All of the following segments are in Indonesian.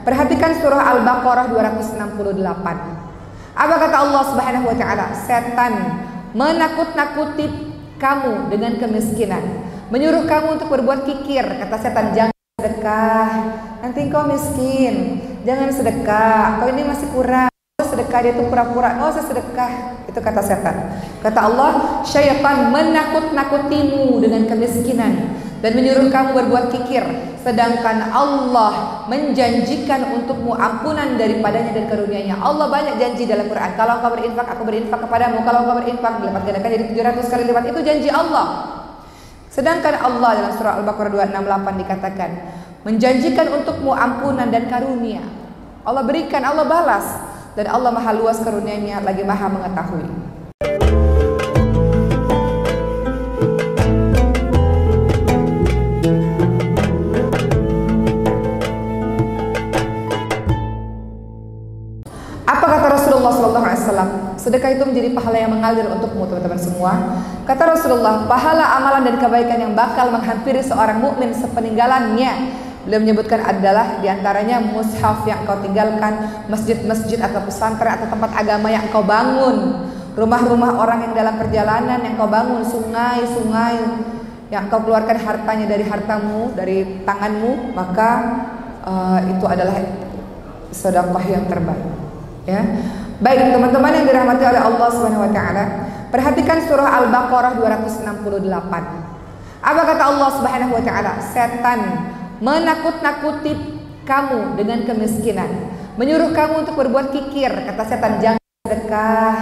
Perhatikan surah Al-Baqarah 268. Apa kata Allah Subhanahu wa taala? Setan menakut-nakuti kamu dengan kemiskinan, menyuruh kamu untuk berbuat kikir. Kata setan, jangan sedekah, nanti engkau miskin. Jangan sedekah, kau ini masih kurang. Sedekah, dia itu pura-pura, oh saya sedekah. Itu kata setan. Kata Allah, syaitan menakut-nakutimu dengan kemiskinan dan menyuruh kamu berbuat kikir, sedangkan Allah menjanjikan untukmu ampunan daripadanya dan karunia-Nya. Allah banyak janji dalam Quran. Kalau engkau berinfak, aku berinfak kepadamu. Kalau engkau berinfak, dilipat gandakan jadi 700 kali lipat. Itu janji Allah. Sedangkan Allah dalam surah Al-Baqarah 268 dikatakan menjanjikan untukmu ampunan dan karunia. Allah berikan, Allah balas, dan Allah maha luas karunia-Nya, lagi maha mengetahui. Sedekah itu menjadi pahala yang mengalir untukmu, teman-teman semua. Kata Rasulullah, pahala amalan dan kebaikan yang bakal menghampiri seorang mukmin sepeninggalannya, beliau menyebutkan adalah diantaranya mushaf yang engkau tinggalkan, masjid-masjid atau pesantren atau tempat agama yang engkau bangun, rumah-rumah orang yang dalam perjalanan yang engkau bangun, sungai-sungai yang engkau keluarkan hartanya dari hartamu, dari tanganmu, maka itu adalah sedekah yang terbaik. Ya. Baik teman-teman yang dirahmati oleh Allah Subhanahu wa taala, perhatikan surah Al-Baqarah 268. Apa kata Allah Subhanahu wa taala? Setan menakut-nakuti kamu dengan kemiskinan, menyuruh kamu untuk berbuat kikir. Kata setan, jangan sedekah,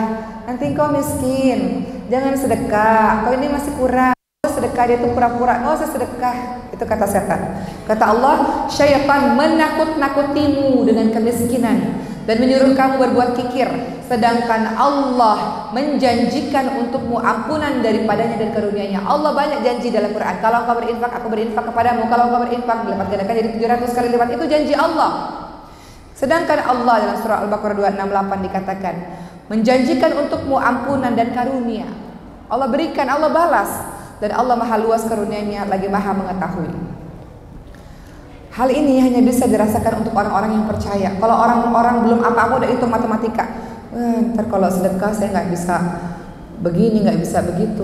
nanti engkau miskin. Jangan sedekah, kau ini masih kurang. Sedekah, dia itu pura-pura, oh saya sedekah. Itu kata setan. Kata Allah, syaitan menakut-nakutimu dengan kemiskinan dan menyuruh kamu berbuat kikir, sedangkan Allah menjanjikan untukmu ampunan daripadanya dan karunia-Nya. Allah banyak janji dalam Quran. Kalau engkau berinfak, aku berinfak kepadamu. Kalau engkau berinfak, dilipat gandakan jadi 700 kali lipat. Itu janji Allah. Sedangkan Allah dalam surah Al-Baqarah 268 dikatakan menjanjikan untukmu ampunan dan karunia. Allah berikan, Allah balas, dan Allah maha luas karunia-Nya, lagi maha mengetahui. Hal ini hanya bisa dirasakan untuk orang-orang yang percaya. Kalau orang-orang belum apa-apa udah itu matematika. Ntar kalau sedekah saya nggak bisa begini, nggak bisa begitu.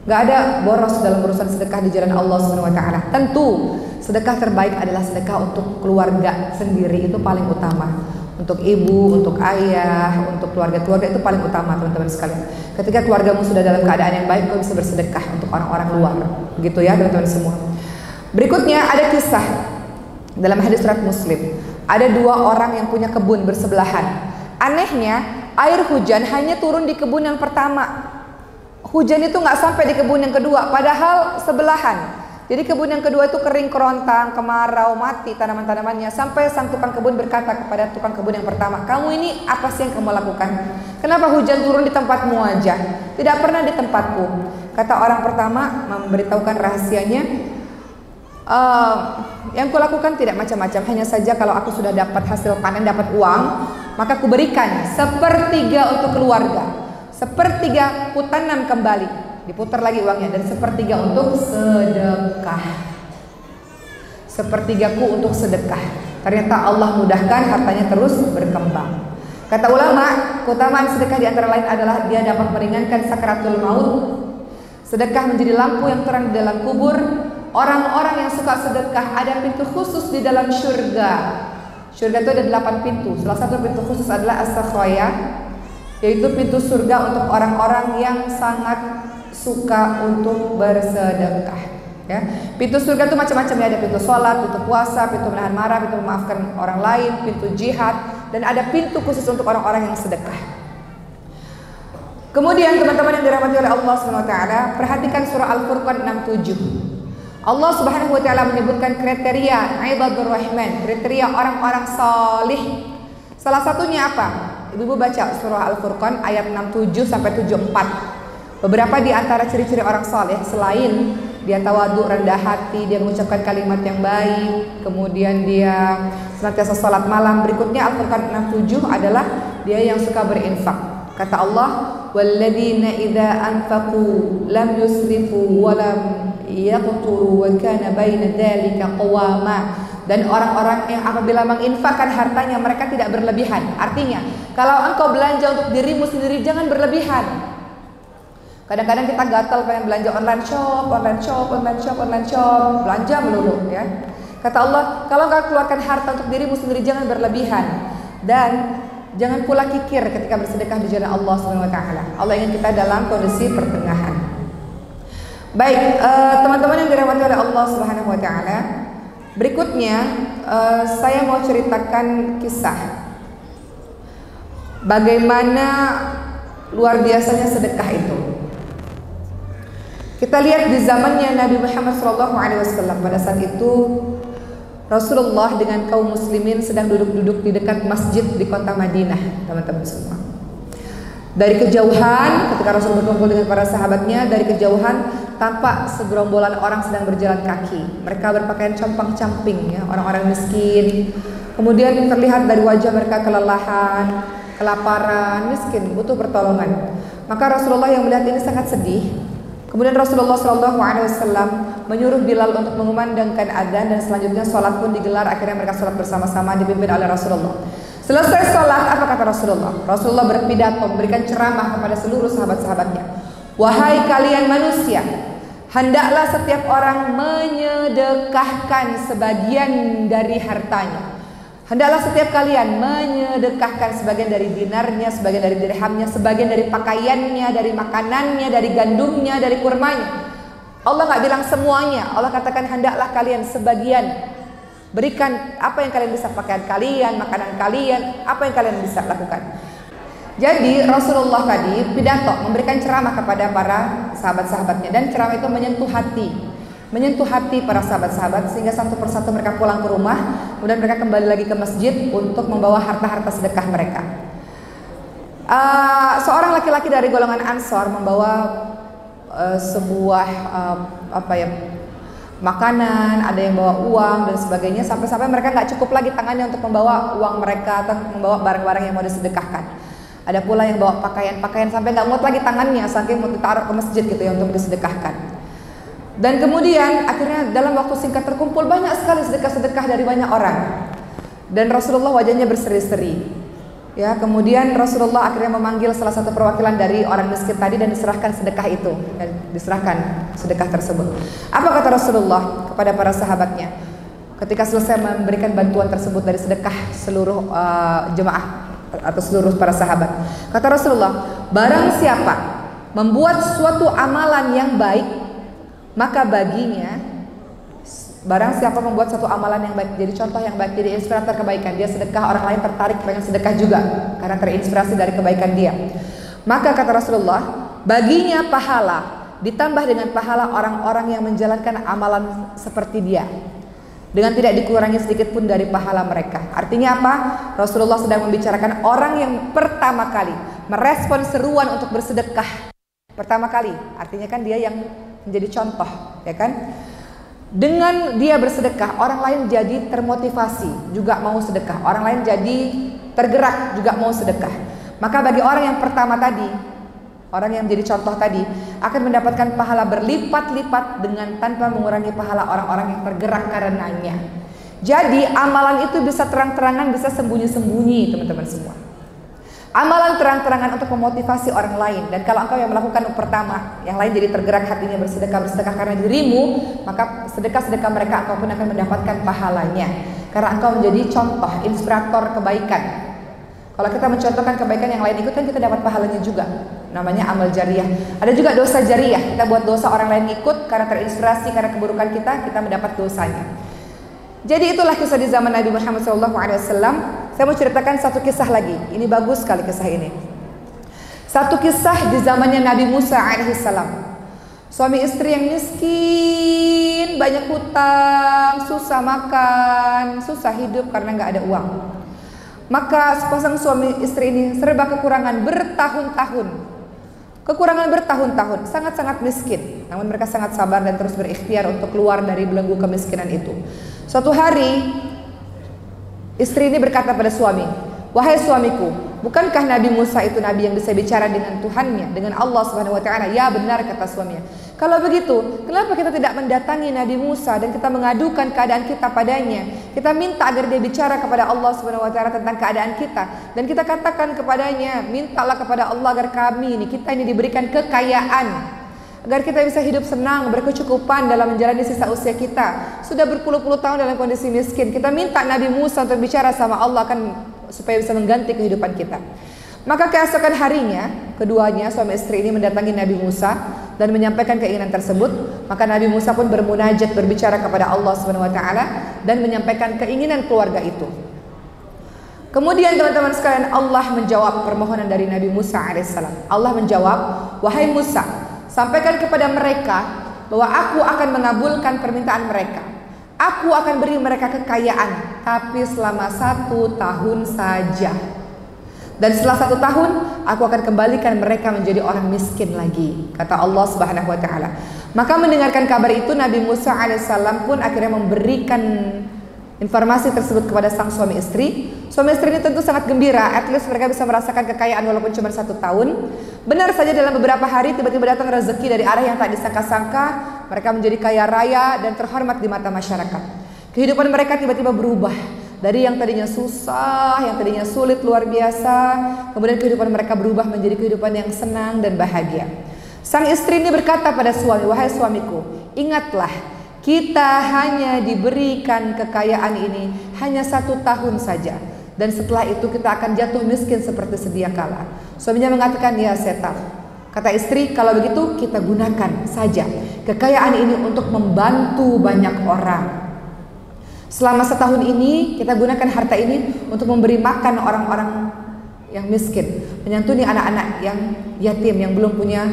Nggak ada boros dalam urusan sedekah di jalan Allah Subhanahu wa taala. Tentu sedekah terbaik adalah sedekah untuk keluarga sendiri, itu paling utama. Untuk ibu, untuk ayah, untuk keluarga itu paling utama, teman-teman sekalian. Ketika keluargamu sudah dalam keadaan yang baik, kau bisa bersedekah untuk orang-orang luar. Begitu ya teman-teman semua. Berikutnya ada kisah dalam hadis riwayat Muslim. Ada dua orang yang punya kebun bersebelahan. Anehnya, air hujan hanya turun di kebun yang pertama. Hujan itu nggak sampai di kebun yang kedua, padahal sebelahan. Jadi kebun yang kedua itu kering kerontang, kemarau, mati tanaman-tanamannya. Sampai sang tukang kebun berkata kepada tukang kebun yang pertama, kamu ini apa sih yang kamu lakukan? Kenapa hujan turun di tempatmu aja? Tidak pernah di tempatku. Kata orang pertama memberitahukan rahasianya, yang kulakukan tidak macam-macam, hanya saja kalau aku sudah dapat hasil panen, dapat uang, maka kuberikan sepertiga untuk keluarga, sepertiga kutanam kembali, diputar lagi uangnya, dan sepertiga untuk sedekah, sepertigaku untuk sedekah. Ternyata Allah mudahkan, hartanya terus berkembang. Kata ulama, keutamaan sedekah di antara lain adalah dia dapat meringankan sakaratul maut. Sedekah menjadi lampu yang terang di dalam kubur. Orang-orang yang suka sedekah ada pintu khusus di dalam surga. Surga itu ada 8 pintu. Salah satu pintu khusus adalah as-sakhaya, yaitu pintu surga untuk orang-orang yang sangat suka untuk bersedekah. Ya, pintu surga itu macam-macam ya. Ada pintu sholat, pintu puasa, pintu menahan marah, pintu memaafkan orang lain, pintu jihad, dan ada pintu khusus untuk orang-orang yang sedekah. Kemudian teman-teman yang dirahmati oleh Allah Subhanahu wa taala, perhatikan surah Al-Furqan 67. Allah Subhanahu wa taala menyebutkan kriteria ibadur rahman, kriteria orang-orang salih. Salah satunya apa? Ibu-ibu baca surah Al-Furqan ayat 67 sampai 74. Beberapa di antara ciri-ciri orang salih selain dia tawadhu, rendah hati, dia mengucapkan kalimat yang baik, kemudian dia senantiasa salat malam. Berikutnya Al-Furqan 67 adalah dia yang suka berinfak. Kata Allah, walladzina idza anfaqu lam yusrifu wa lam yaqturu wa kana baina dzalika qawama. Dan orang-orang yang apabila menginfakkan hartanya mereka tidak berlebihan. Artinya, kalau engkau belanja untuk dirimu sendiri jangan berlebihan. Kadang-kadang kita gatal pengen belanja online shop, belanja melulu ya. Kata Allah, kalau engkau keluarkan harta untuk dirimu sendiri jangan berlebihan dan jangan pula kikir ketika bersedekah di jalan Allah Subhanahu wa taala. Allah ingin kita dalam kondisi pertengahan. Baik, teman-teman yang dirahmati oleh Allah Subhanahu wa taala, berikutnya saya mau ceritakan kisah bagaimana luar biasanya sedekah itu. Kita lihat di zamannya Nabi Muhammad SAW. Pada saat itu Rasulullah dengan kaum muslimin sedang duduk-duduk di dekat masjid di kota Madinah, teman-teman semua. Dari kejauhan, ketika Rasul berkumpul dengan para sahabatnya, dari kejauhan tampak segerombolan orang sedang berjalan kaki. Mereka berpakaian compang-camping, ya, orang-orang miskin. Kemudian terlihat dari wajah mereka kelelahan, kelaparan, miskin, butuh pertolongan. Maka Rasulullah yang melihat ini sangat sedih. Kemudian Rasulullah SAW menyuruh Bilal untuk mengumandangkan adzan dan selanjutnya sholat pun digelar. Akhirnya mereka sholat bersama-sama dipimpin oleh Rasulullah. Selesai sholat, apa kata Rasulullah? Rasulullah berpidato, memberikan ceramah kepada seluruh sahabat-sahabatnya. Wahai kalian manusia, hendaklah setiap orang menyedekahkan sebagian dari hartanya. Hendaklah setiap kalian menyedekahkan sebagian dari dinarnya, sebagian dari dirhamnya, sebagian dari pakaiannya, dari makanannya, dari gandumnya, dari kurmanya. Allah nggak bilang semuanya. Allah katakan hendaklah kalian sebagian. Berikan apa yang kalian bisa, pakaian kalian, makanan kalian, apa yang kalian bisa lakukan. Jadi Rasulullah tadi pidato, memberikan ceramah kepada para sahabat-sahabatnya, dan ceramah itu menyentuh hati para sahabat-sahabat sehingga satu persatu mereka pulang ke rumah, kemudian mereka kembali lagi ke masjid untuk membawa harta-harta sedekah mereka. Seorang laki-laki dari golongan Ansor membawa sebuah makanan, ada yang bawa uang dan sebagainya, sampai-sampai mereka nggak cukup lagi tangannya untuk membawa uang mereka atau membawa barang-barang yang mau disedekahkan. Ada pula yang bawa pakaian sampai nggak muat lagi tangannya saking mau ditaruh ke masjid gitu ya untuk disedekahkan. Dan kemudian akhirnya dalam waktu singkat terkumpul banyak sekali sedekah-sedekah dari banyak orang. Dan Rasulullah wajahnya berseri-seri. Ya, kemudian Rasulullah akhirnya memanggil salah satu perwakilan dari orang miskin tadi dan diserahkan sedekah itu, dan diserahkan sedekah tersebut. Apa kata Rasulullah kepada para sahabatnya ketika selesai memberikan bantuan tersebut dari sedekah seluruh jemaah atau seluruh para sahabat? Kata Rasulullah, barang siapa membuat suatu amalan yang baik, maka baginya, barang siapa membuat satu amalan yang baik, jadi contoh yang baik, jadi inspirator kebaikan, dia sedekah, orang lain tertarik pengen sedekah juga karena terinspirasi dari kebaikan dia. Maka kata Rasulullah, baginya pahala ditambah dengan pahala orang-orang yang menjalankan amalan seperti dia, dengan tidak dikurangi sedikit pun dari pahala mereka. Artinya apa? Rasulullah sedang membicarakan orang yang pertama kali merespon seruan untuk bersedekah. Pertama kali, artinya kan dia yang menjadi contoh, ya kan? Dengan dia bersedekah, orang lain jadi termotivasi juga mau sedekah, orang lain jadi tergerak juga mau sedekah. Maka bagi orang yang pertama tadi, orang yang menjadi contoh tadi akan mendapatkan pahala berlipat-lipat dengan tanpa mengurangi pahala orang-orang yang tergerak karenanya. Jadi amalan itu bisa terang-terangan, bisa sembunyi-sembunyi, teman-teman semua. Amalan terang-terangan untuk memotivasi orang lain. Dan kalau engkau yang melakukan pertama, yang lain jadi tergerak hatinya bersedekah karena dirimu, maka sedekah-sedekah mereka engkau pun akan mendapatkan pahalanya. Karena engkau menjadi contoh, inspirator kebaikan. Kalau kita mencontohkan kebaikan yang lain ikut, kan kita dapat pahalanya juga. Namanya amal jariah. Ada juga dosa jariah. Kita buat dosa, orang lain ikut karena terinspirasi karena keburukan kita mendapat dosanya. Jadi itulah kisah di zaman Nabi Muhammad SAW. Saya mau ceritakan satu kisah lagi. Ini bagus sekali kisah ini. Satu kisah di zamannya Nabi Musa alaihissalam. Suami istri yang miskin, banyak hutang, susah makan, susah hidup karena nggak ada uang. Maka sepasang suami istri ini serba kekurangan bertahun-tahun. Kekurangan bertahun-tahun, sangat-sangat miskin. Namun mereka sangat sabar dan terus berikhtiar untuk keluar dari belenggu kemiskinan itu. Suatu hari istri ini berkata pada suami, wahai suamiku, bukankah Nabi Musa itu nabi yang bisa bicara dengan Tuhannya, dengan Allah Subhanahu wa taala? Ya benar, kata suaminya. Kalau begitu, kenapa kita tidak mendatangi Nabi Musa dan kita mengadukan keadaan kita padanya? Kita minta agar dia bicara kepada Allah Subhanahu wa taala tentang keadaan kita, dan kita katakan kepadanya, mintalah kepada Allah agar kita ini diberikan kekayaan, agar kita bisa hidup senang, berkecukupan dalam menjalani sisa usia kita. Sudah berpuluh-puluh tahun dalam kondisi miskin. Kita minta Nabi Musa untuk bicara sama Allah supaya bisa mengganti kehidupan kita. Maka keesokan harinya, keduanya suami istri ini mendatangi Nabi Musa dan menyampaikan keinginan tersebut. Maka Nabi Musa pun bermunajat, berbicara kepada Allah Subhanahu wa taala dan menyampaikan keinginan keluarga itu. Kemudian teman-teman sekalian, Allah menjawab permohonan dari Nabi Musa alaihissalam. Allah menjawab, "Wahai Musa, sampaikan kepada mereka bahwa aku akan mengabulkan permintaan mereka. Aku akan beri mereka kekayaan, tapi selama 1 tahun saja. Dan setelah 1 tahun, aku akan kembalikan mereka menjadi orang miskin lagi," kata Allah Subhanahu wa taala. Maka mendengarkan kabar itu, Nabi Musa alaihissalam pun akhirnya memberikan informasi tersebut kepada sang suami istri. Suami istri ini tentu sangat gembira, at least mereka bisa merasakan kekayaan walaupun cuma 1 tahun. Benar saja dalam beberapa hari tiba-tiba datang rezeki dari arah yang tak disangka-sangka. Mereka menjadi kaya raya dan terhormat di mata masyarakat. Kehidupan mereka tiba-tiba berubah. Dari yang tadinya susah, yang tadinya sulit luar biasa, kemudian kehidupan mereka berubah menjadi kehidupan yang senang dan bahagia. Sang istri ini berkata pada suami, "Wahai suamiku, ingatlah, kita hanya diberikan kekayaan ini hanya 1 tahun saja, dan setelah itu kita akan jatuh miskin seperti sedia kala." Suaminya mengatakan, "Ya setar." Kata istri, "Kalau begitu kita gunakan saja kekayaan ini untuk membantu banyak orang. Selama 1 tahun ini kita gunakan harta ini untuk memberi makan orang-orang yang miskin, menyantuni anak-anak yang yatim, yang belum punya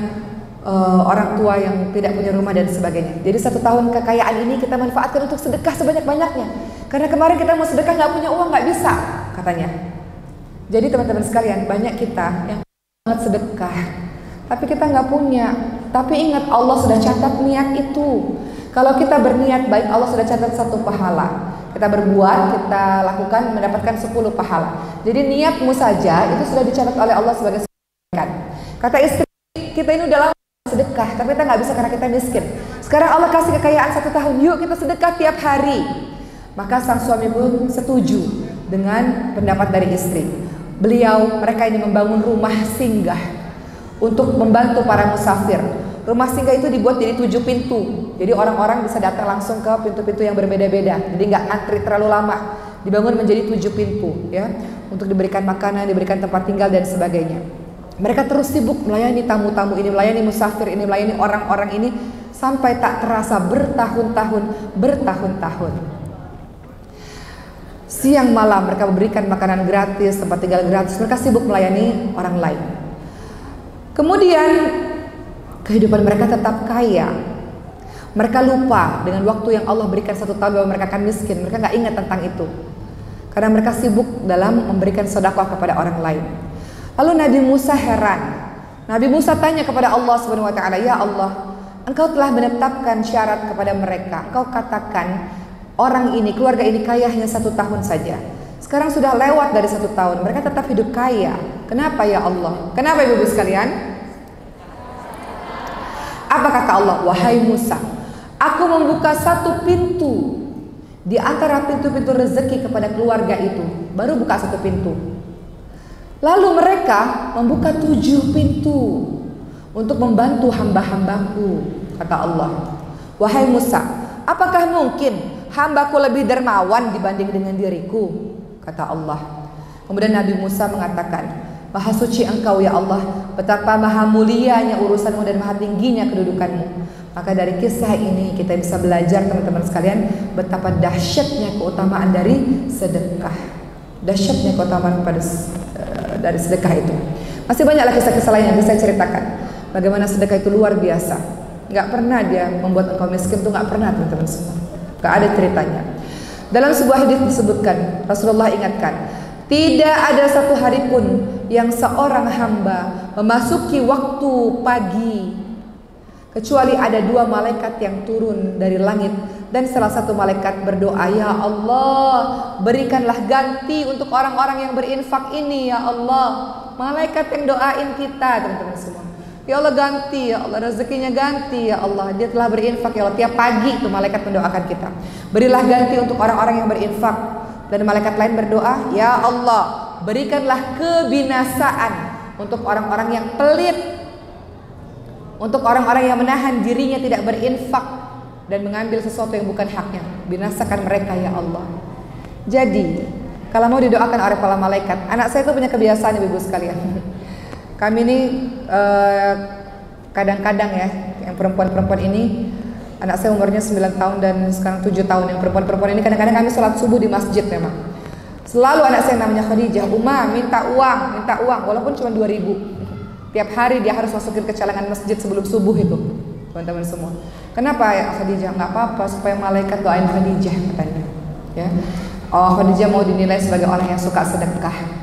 orang tua, yang tidak punya rumah dan sebagainya. Jadi 1 tahun kekayaan ini kita manfaatkan untuk sedekah sebanyak-banyaknya. Karena kemarin kita mau sedekah nggak punya uang, nggak bisa," katanya. Jadi teman-teman sekalian, banyak kita yang sangat sedekah, tapi kita nggak punya. Tapi ingat, Allah sudah catat niat itu. Kalau kita berniat baik, Allah sudah catat 1 pahala. Kita berbuat, kita lakukan, mendapatkan 10 pahala. Jadi niatmu saja itu sudah dicatat oleh Allah sebagai sedekah. Kata istri, "Kita ini udah lama sedekah, tapi kita nggak bisa karena kita miskin. Sekarang Allah kasih kekayaan 1 tahun, yuk kita sedekah tiap hari." Maka sang suami pun setuju dengan pendapat dari istri. Mereka ini membangun rumah singgah untuk membantu para musafir. Rumah singgah itu dibuat jadi 7 pintu. Jadi orang-orang bisa datang langsung ke pintu-pintu yang berbeda-beda. Jadi nggak antri terlalu lama. Dibangun menjadi 7 pintu, ya, untuk diberikan makanan, diberikan tempat tinggal dan sebagainya. Mereka terus sibuk melayani tamu-tamu ini, melayani musafir ini, melayani orang-orang ini sampai tak terasa bertahun-tahun. Siang malam mereka memberikan makanan gratis, tempat tinggal gratis. Mereka sibuk melayani orang lain. Kemudian kehidupan mereka tetap kaya. Mereka lupa dengan waktu yang Allah berikan 1 tahun bahwa mereka akan miskin. Mereka nggak ingat tentang itu, karena mereka sibuk dalam memberikan sedekah kepada orang lain. Lalu Nabi Musa heran. Nabi Musa tanya kepada Allah Subhanahu wa taala, "Ya Allah, Engkau telah menetapkan syarat kepada mereka. Engkau katakan orang ini, keluarga ini kaya hanya 1 tahun saja. Sekarang sudah lewat dari 1 tahun, mereka tetap hidup kaya. Kenapa ya Allah? Kenapa ibu-ibu sekalian?" Apa kata Allah? "Wahai Musa, aku membuka 1 pintu di antara pintu-pintu rezeki kepada keluarga itu." Baru buka 1 pintu. Lalu mereka membuka 7 pintu untuk membantu hamba-hambaku, kata Allah. "Wahai Musa, apakah mungkin hambaku lebih dermawan dibanding dengan diriku?" kata Allah. Kemudian Nabi Musa mengatakan, "Maha suci Engkau ya Allah, betapa maha mulianya urusanmu dan maha tingginya kedudukanmu." Maka dari kisah ini kita bisa belajar teman-teman sekalian betapa dahsyatnya keutamaan dari sedekah. Dahsyatnya keutamaan dari sedekah itu. Masih banyaklah kisah-kisah lain yang bisa saya ceritakan. Bagaimana sedekah itu luar biasa. Gak pernah dia membuat engkau miskin, itu gak pernah teman-teman semua. Gak ada ceritanya. Dalam sebuah hadits disebutkan, Rasulullah ingatkan, tidak ada 1 hari pun yang seorang hamba memasuki waktu pagi kecuali ada 2 malaikat yang turun dari langit, dan salah satu malaikat berdoa, "Ya Allah, berikanlah ganti untuk orang-orang yang berinfak ini ya Allah." Malaikat yang doain kita teman-teman semua. Ya Allah ganti, ya Allah rezekinya ganti, ya Allah dia telah berinfak, ya Allah tiap pagi itu malaikat mendoakan kita. Berilah ganti untuk orang-orang yang berinfak. Dan malaikat lain berdoa, ya Allah berikanlah kebinasaan untuk orang-orang yang pelit, untuk orang-orang yang menahan dirinya tidak berinfak dan mengambil sesuatu yang bukan haknya. Binasakan mereka ya Allah. Jadi kalau mau didoakan oleh para malaikat, anak saya itu punya kebiasaan ibu sekalian. Kami ini kadang-kadang ya, yang perempuan-perempuan ini, anak saya umurnya 9 tahun dan sekarang 7 tahun. Yang perempuan-perempuan ini kadang-kadang kami sholat subuh di masjid memang. Selalu anak saya namanya Khadijah, Uma minta uang, walaupun cuma 2.000. Tiap hari dia harus masukin ke celengan masjid sebelum subuh itu, teman-teman semua. Kenapa ya Khadijah? Nggak apa-apa, supaya malaikat doain Khadijah katanya. Ya, oh Khadijah mau dinilai sebagai orang yang suka sedekah.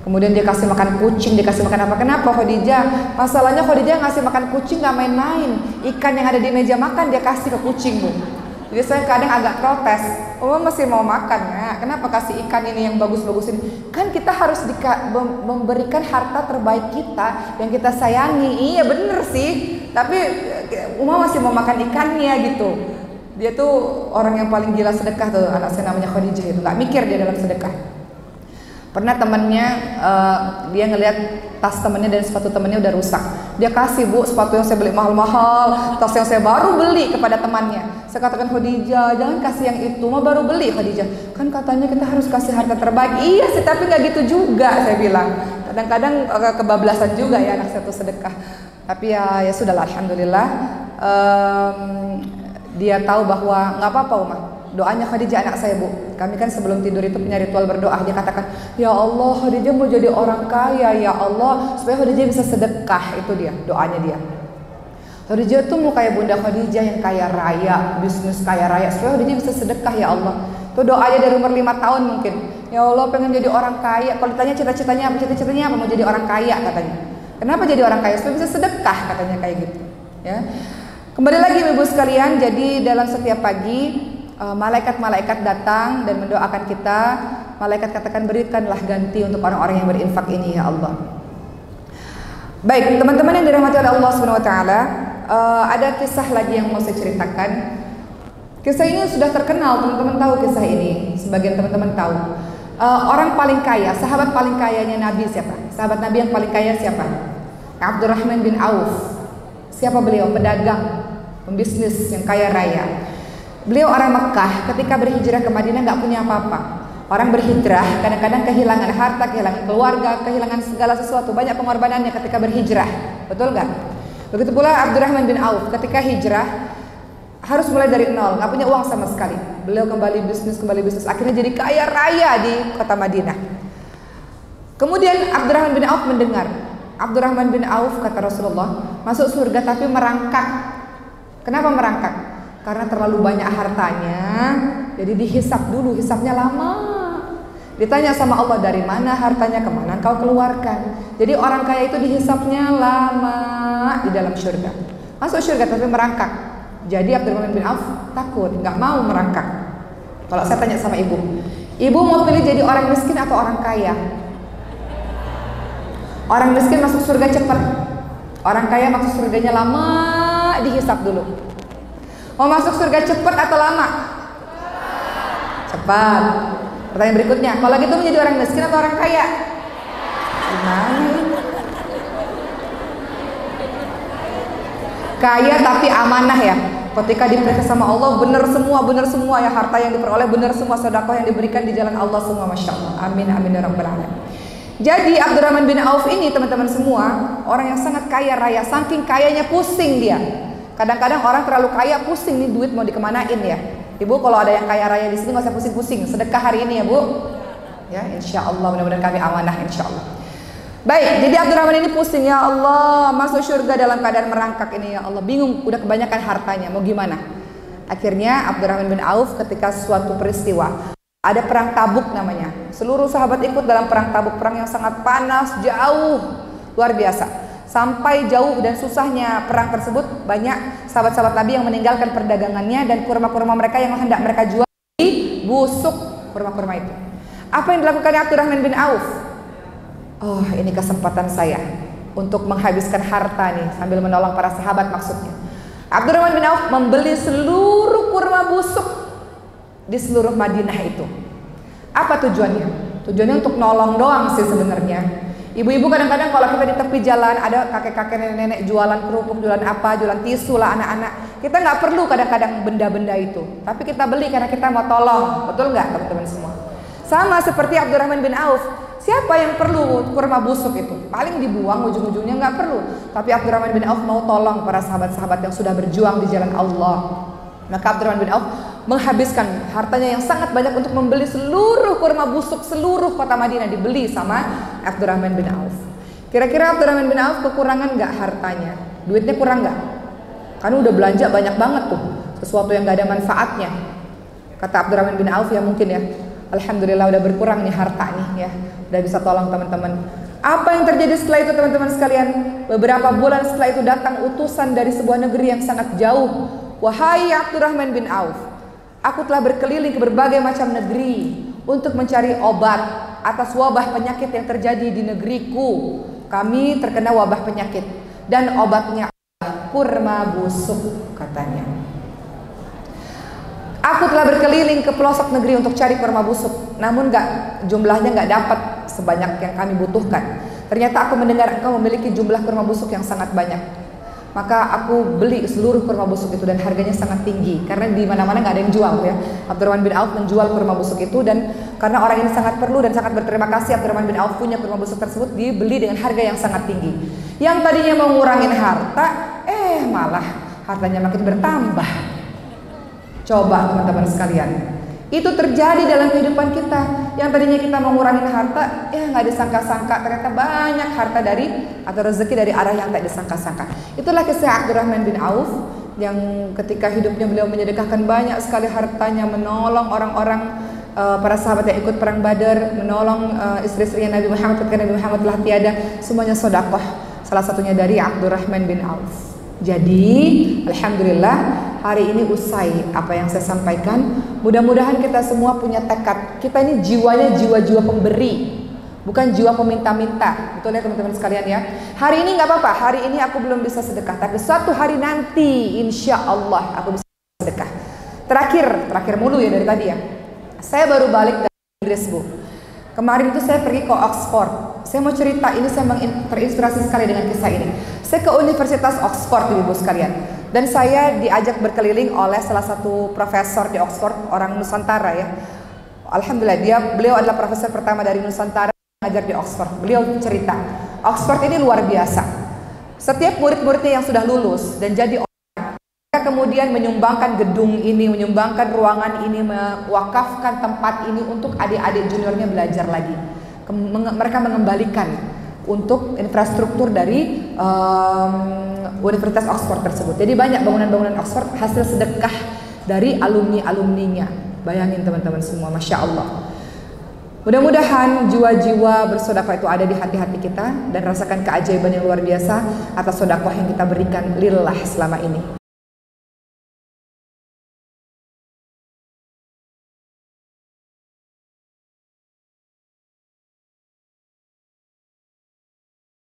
Kemudian dia kasih makan kucing, dikasih makan apa? Kenapa Khadijah? Masalahnya Khadijah ngasih makan kucing nggak main-main. Ikan yang ada di meja makan dia kasih ke kucing, Bu. Jadi saya kadang agak protes. Oh masih mau makan ya? Kenapa kasih ikan ini yang bagus-bagus ini? Kan kita harus memberikan harta terbaik kita yang kita sayangi. Iya bener sih. Tapi Uma masih mau makan ikannya gitu. Dia tuh orang yang paling gila sedekah tuh, anak saya namanya Khadijah itu. Nggak mikir dia dalam sedekah. Pernah temannya dia ngelihat tas temannya dan sepatu temannya udah rusak. Dia kasih, Bu, sepatu yang saya beli mahal-mahal, tas yang saya baru beli kepada temannya. Saya katakan, Khadijah, jangan kasih yang itu, mah baru beli Khadijah. Kan katanya kita harus kasih harta terbaik. Iya sih, tapi nggak gitu juga saya bilang. Kadang-kadang kebablasan juga ya anak saya tuh sedekah. Tapi ya sudahlah, alhamdulillah. Dia tahu bahwa nggak apa-apa, Umar. Doanya Khadijah anak saya, Bu. Kami kan sebelum tidur itu punya ritual berdoa. Dia katakan, ya Allah Khadijah mau jadi orang kaya, ya Allah, supaya Khadijah bisa sedekah. Itu dia, doanya dia. Khadijah tuh mau kayak Bunda Khadijah yang kaya raya, bisnis kaya raya, supaya Khadijah bisa sedekah ya Allah. Itu doanya dari umur 5 tahun mungkin. Ya Allah pengen jadi orang kaya. Kalau ditanya cita-citanya apa? Cita-citanya apa? Mau jadi orang kaya katanya. Kenapa jadi orang kaya? Supaya bisa sedekah katanya kayak gitu. Ya. Kembali lagi Ibu sekalian, jadi dalam setiap pagi malaikat-malaikat datang dan mendoakan kita. Malaikat katakan berikanlah ganti untuk orang-orang yang berinfak ini ya Allah. Baik teman-teman yang dirahmati oleh Allah Subhanahu Wa Taala, ada kisah lagi yang mau saya ceritakan. Kisah ini sudah terkenal, teman-teman tahu kisah ini. Sebagian teman-teman tahu. Orang paling kaya, sahabat paling kayanya Nabi siapa? Sahabat Nabi yang paling kaya siapa? Abdurrahman bin Auf. Siapa beliau? Pedagang, pembisnis yang kaya raya. Beliau orang Mekah, ketika berhijrah ke Madinah nggak punya apa-apa. Orang berhijrah kadang-kadang kehilangan harta, kehilangan keluarga, kehilangan segala sesuatu. Banyak pengorbanannya ketika berhijrah, betul nggak? Begitu pula Abdurrahman bin Auf ketika hijrah harus mulai dari nol, nggak punya uang sama sekali. Beliau kembali bisnis, akhirnya jadi kaya raya di kota Madinah. Kemudian Abdurrahman bin Auf mendengar, Abdurrahman bin Auf kata Rasulullah masuk surga tapi merangkak. Kenapa merangkak? Karena terlalu banyak hartanya, jadi dihisap dulu, hisapnya lama. Ditanya sama Allah, dari mana hartanya, kemana kau keluarkan. Jadi orang kaya itu dihisapnya lama di dalam surga. Masuk surga tapi merangkak. Jadi Abdurrahman bin Auf takut, nggak mau merangkak. Kalau saya tanya sama ibu mau pilih jadi orang miskin atau orang kaya? Orang miskin masuk surga cepat, orang kaya masuk surganya lama, dihisap dulu. Mau masuk surga cepat atau lama? Cepat. Pertanyaan berikutnya, kalau gitu menjadi orang miskin atau orang kaya? Gimana? Kaya tapi amanah ya. Ketika diperiksa sama Allah benar semua ya, harta yang diperoleh benar semua, sedekah yang diberikan di jalan Allah semua, masya Allah. Amin amin ya rabbal alamin. Jadi Abdurrahman bin Auf ini teman-teman semua orang yang sangat kaya raya, saking kayanya pusing dia. Kadang-kadang orang terlalu kaya pusing nih duit mau dikemanain ya. Ibu kalau ada yang kaya raya di sini nggak usah pusing-pusing, sedekah hari ini ya Bu. Ya insya Allah mudah-mudahan kami amanah insya Allah. Baik, jadi Abdurrahman ini pusing, ya Allah masuk surga dalam keadaan merangkak ini ya Allah, bingung udah kebanyakan hartanya mau gimana. Akhirnya Abdurrahman bin Auf ketika suatu peristiwa ada perang Tabuk namanya, seluruh sahabat ikut dalam perang Tabuk, perang yang sangat panas jauh luar biasa. Sampai jauh dan susahnya perang tersebut, banyak sahabat-sahabat Nabi yang meninggalkan perdagangannya dan kurma-kurma mereka yang hendak mereka jual busuk kurma-kurma itu. Apa yang dilakukan Abdurrahman bin Auf? Oh ini kesempatan saya. untuk menghabiskan harta nih sambil menolong para sahabat maksudnya. Abdurrahman bin Auf membeli seluruh kurma busuk di seluruh Madinah itu. Apa tujuannya? Tujuannya untuk nolong doang sih sebenarnya. Ibu-ibu kadang-kadang kalau kita di tepi jalan ada kakek-kakek nenek-nenek jualan kerupuk, jualan apa, jualan tisu lah anak-anak. Kita nggak perlu kadang-kadang benda-benda itu, tapi kita beli karena kita mau tolong. Betul nggak teman-teman semua? Sama seperti Abdurrahman bin Auf. Siapa yang perlu kurma busuk itu? Paling dibuang, ujung-ujungnya nggak perlu. Tapi Abdurrahman bin Auf mau tolong para sahabat-sahabat yang sudah berjuang di jalan Allah. Maka Abdurrahman bin Auf menghabiskan hartanya yang sangat banyak untuk membeli seluruh kurma busuk seluruh kota Madinah, dibeli sama Abdurrahman bin Auf. Kira-kira Abdurrahman bin Auf kekurangan nggak hartanya? Duitnya kurang nggak? Karena udah belanja banyak banget tuh, sesuatu yang nggak ada manfaatnya. Kata Abdurrahman bin Auf ya mungkin ya, alhamdulillah udah berkurang nih harta nih ya, udah bisa tolong teman-teman. Apa yang terjadi setelah itu teman-teman sekalian? Beberapa bulan setelah itu datang utusan dari sebuah negeri yang sangat jauh. Wahai Abdurrahman bin Auf, aku telah berkeliling ke berbagai macam negeri untuk mencari obat atas wabah penyakit yang terjadi di negeriku. Kami terkena wabah penyakit dan obatnya adalah kurma busuk, katanya. Aku telah berkeliling ke pelosok negeri untuk cari kurma busuk, namun jumlahnya nggak dapat sebanyak yang kami butuhkan. Ternyata aku mendengar engkau memiliki jumlah kurma busuk yang sangat banyak. Maka aku beli seluruh kurma busuk itu dan harganya sangat tinggi karena di mana-mana nggak ada yang jual ya. Abdurrahman bin Auf menjual kurma busuk itu dan karena orang ini sangat perlu dan sangat berterima kasih Abdurrahman bin Auf punya kurma busuk tersebut, dibeli dengan harga yang sangat tinggi. Yang tadinya mau ngurangin harta, malah hartanya makin bertambah. Coba teman-teman sekalian, itu terjadi dalam kehidupan kita. Yang tadinya kita mau ngurangin harta, nggak disangka-sangka ternyata banyak harta dari atau rezeki dari arah yang tak disangka-sangka. Itulah kisah Abdurrahman bin Auf yang ketika hidupnya beliau menyedekahkan banyak sekali hartanya, menolong orang-orang para sahabat yang ikut perang Badar, menolong istri-istrinya Nabi Muhammad ketika Nabi Muhammad telah tiada, semuanya sedekah. Salah satunya dari Abdurrahman bin Auf. Jadi alhamdulillah hari ini usai apa yang saya sampaikan. Mudah-mudahan kita semua punya tekad. Kita ini jiwanya jiwa-jiwa pemberi, bukan jiwa peminta-minta. Betul ya teman-teman sekalian ya. Hari ini nggak apa-apa. Hari ini aku belum bisa sedekah, tapi suatu hari nanti insya Allah aku bisa sedekah. Terakhir mulu ya dari tadi ya. Saya baru balik dari Inggris, Bu. Kemarin itu saya pergi ke Oxford. Saya mau cerita, ini saya terinspirasi sekali dengan kisah ini. Saya ke Universitas Oxford, Ibu sekalian. Dan saya diajak berkeliling oleh salah satu profesor di Oxford, orang Nusantara ya. Alhamdulillah, beliau adalah profesor pertama dari Nusantara yang mengajar di Oxford. Beliau cerita, Oxford ini luar biasa. Setiap murid-muridnya yang sudah lulus dan jadi orang, mereka kemudian menyumbangkan gedung ini, menyumbangkan ruangan ini, mewakafkan tempat ini untuk adik-adik juniornya belajar lagi. Mereka mengembalikan untuk infrastruktur dari Universitas Oxford tersebut. Jadi banyak bangunan-bangunan Oxford hasil sedekah dari alumni-alumninya. Bayangin teman-teman semua, Masya Allah. Mudah-mudahan jiwa-jiwa bersedekah itu ada di hati-hati kita dan rasakan keajaiban yang luar biasa atas sedekah yang kita berikan lillah selama ini.